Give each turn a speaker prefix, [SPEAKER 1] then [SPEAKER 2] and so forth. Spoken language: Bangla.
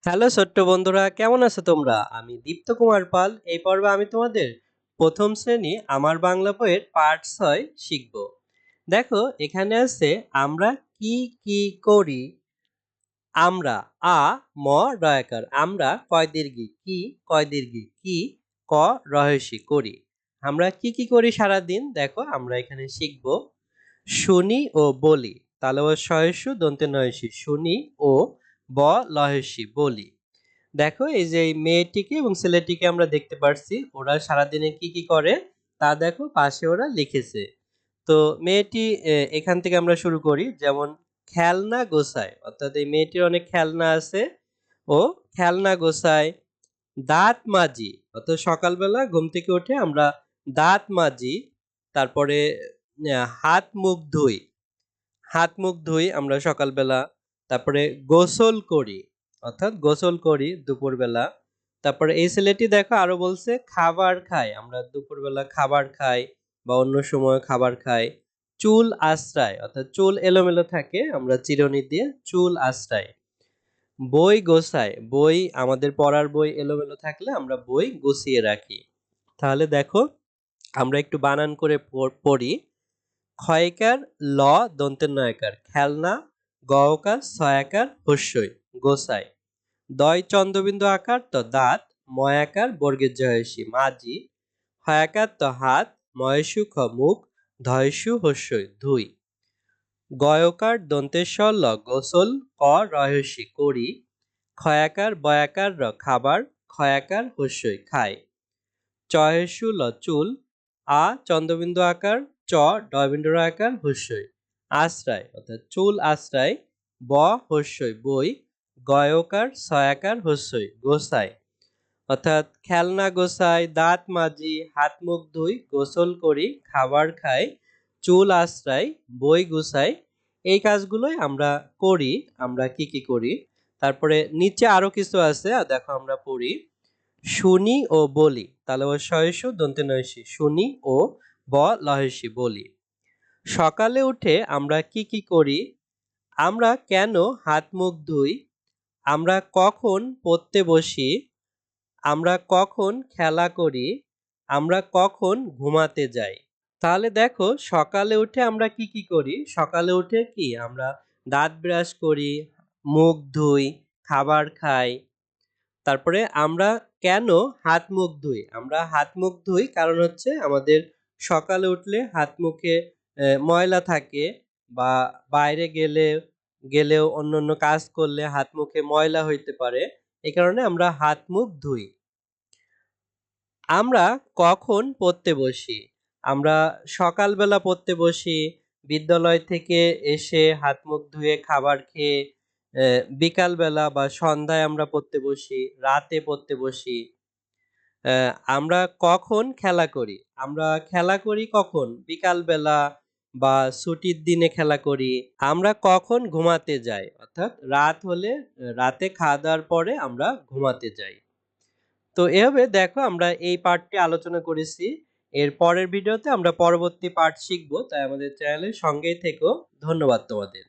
[SPEAKER 1] হ্যালো ছোট্ট বন্ধুরা, কেমন আছো তোমরা? আমি দীপ্ত কুমার পাল। এই পর্বে আমি তোমাদের প্রথম শ্রেণী আমার বাংলা বইয়ের পার্ট ৬ শিখব। দেখো এখানে আছে আমরা কি কি করি। আমরা আ ম রয়াকার আমরা কয় দীর্ঘী কি কয় দীর্ঘী কি ক রহস্যি করি। আমরা কি কি করি সারাদিন দেখো আমরা এখানে শিখব। শুনি ও বলি তাহলে ও সহস্য দন্তে নয়সী শুনি ও ব লহেসী বলি। দেখো এই যে এই মেয়েটিকে এবং ছেলেটিকে আমরা দেখতে পারছি, ওরা সারাদিনে কি কি করে তা দেখো পাশে ওরা লিখেছে। তো মেয়েটি এখান থেকে আমরা শুরু করি, যেমন খেলনা গোছায়, অর্থাৎ এই মেয়েটির অনেক খেলনা আছে, ও খেলনা গোছায়। দাঁত মাজি অর্থাৎ সকালবেলা ঘুম থেকে উঠে আমরা দাঁত মাজি। তারপরে হাত মুখ ধুই, হাত মুখ ধুই আমরা সকালবেলা। তারপরে গোসল করি অর্থাৎ গোসল করি দুপুরবেলা। তারপরে এই ছেলেটি দেখো আরো বলছে খাবার খাই, আমরা দুপুরবেলা খাবার খাই বা অন্য সময় খাবার খাই। চুল আশ্রায় অর্থাৎ চুল এলোমেলো থাকে, আমরা চিরুনি দিয়ে চুল আশ্রায়। বই গোছায়, বই আমাদের পড়ার বই এলোমেলো থাকলে আমরা বই গুছিয়ে রাখি। তাহলে দেখো আমরা একটু বানান করে পড়ি। ক্ষয়কার ল দন্তের নয়কার খেলনা, গয়কার ছয়াকার হস্যই গোসাই, দয় চন্দ্রবিন্দু আকার তো দাঁত, ময়াকার বর্গের জয়সী মাজি, হয়াকার তো হাত, ময়সু খ মুখ, ধয়সু হস্যই ধুই, গয়কার দন্তেশ্বর ল গোসল ক রহস্যি করি, ক্ষয়াকার বয়াকার র খাবার, ক্ষয়াকার হস্যই খায়, চহেসু ল চুল, আ চন্দ্রবিন্দু আকার, চ ডয়বিন্দুর আকার হস্যই আশ্রয় অর্থাৎ চুল আশ্রয়, ব হস্যই বই, গয়কার ছয়াকার হস্যই গোসাই, অর্থাৎ খেলনা গোসাই, দাঁত মাজি, হাত মুখ ধুই, গোসল করি, খাবার খাই, চুল আশ্রয়, বই গুছাই। এই কাজগুলোই আমরা করি। আমরা কি কি করি তারপরে নিচে আরো কিছু আছে, দেখো আমরা পড়ি। শুনি ও বলি তাহলে ও সহেসু দন্তে নয়সী শুনি ও ব লহেসী বলি। সকালে উঠে আমরা কি কি করি। আমরা কেন হাত মুখ ধুই, আমরা কখন পড়তে বসি, আমরা কখন খেলা করি, আমরা কখন ঘুমাতে যাই। তাহলে দেখো সকালে উঠে আমরা কি কি করি। সকালে উঠে কি আমরা দাঁত ব্রাশ করি, মুখ ধুই, খাবার খাই। তারপরে আমরা কেন হাত মুখ ধুই, আমরা হাত মুখ ধুই কারণ হচ্ছে আমাদের সকালে উঠলে হাত মুখে ময়লা থাকে, বা বাইরে গেলেও অন্য কাজ করলে হাত মুখে ময়লা হইতে পারে, এই কারণে আমরা হাত মুখ ধুই। আমরা কখন পড়তে বসি, আমরা সকালবেলা পড়তে বসি, বিদ্যালয় থেকে এসে হাত মুখ ধুয়ে খাবার খেয়ে বিকালবেলা বা সন্ধ্যায় আমরা পড়তে বসি, রাতে পড়তে বসি। আমরা কখন খেলা করি, আমরা খেলা করি কখন বিকালবেলা বা ছুটির দিনে খেলা করি। আমরা কখন ঘুমাতে যাই, অর্থাৎ রাত হলে রাতে খাওয়া দাওয়ার পরে আমরা ঘুমাতে যাই। তো এভাবে দেখো আমরা এই পার্টটি আলোচনা করেছি। এর পরের ভিডিওতে আমরা পরবর্তী পার্ট শিখব, তাই আমাদের চ্যানেলের সঙ্গেই থেকো। ধন্যবাদ তোমাদের।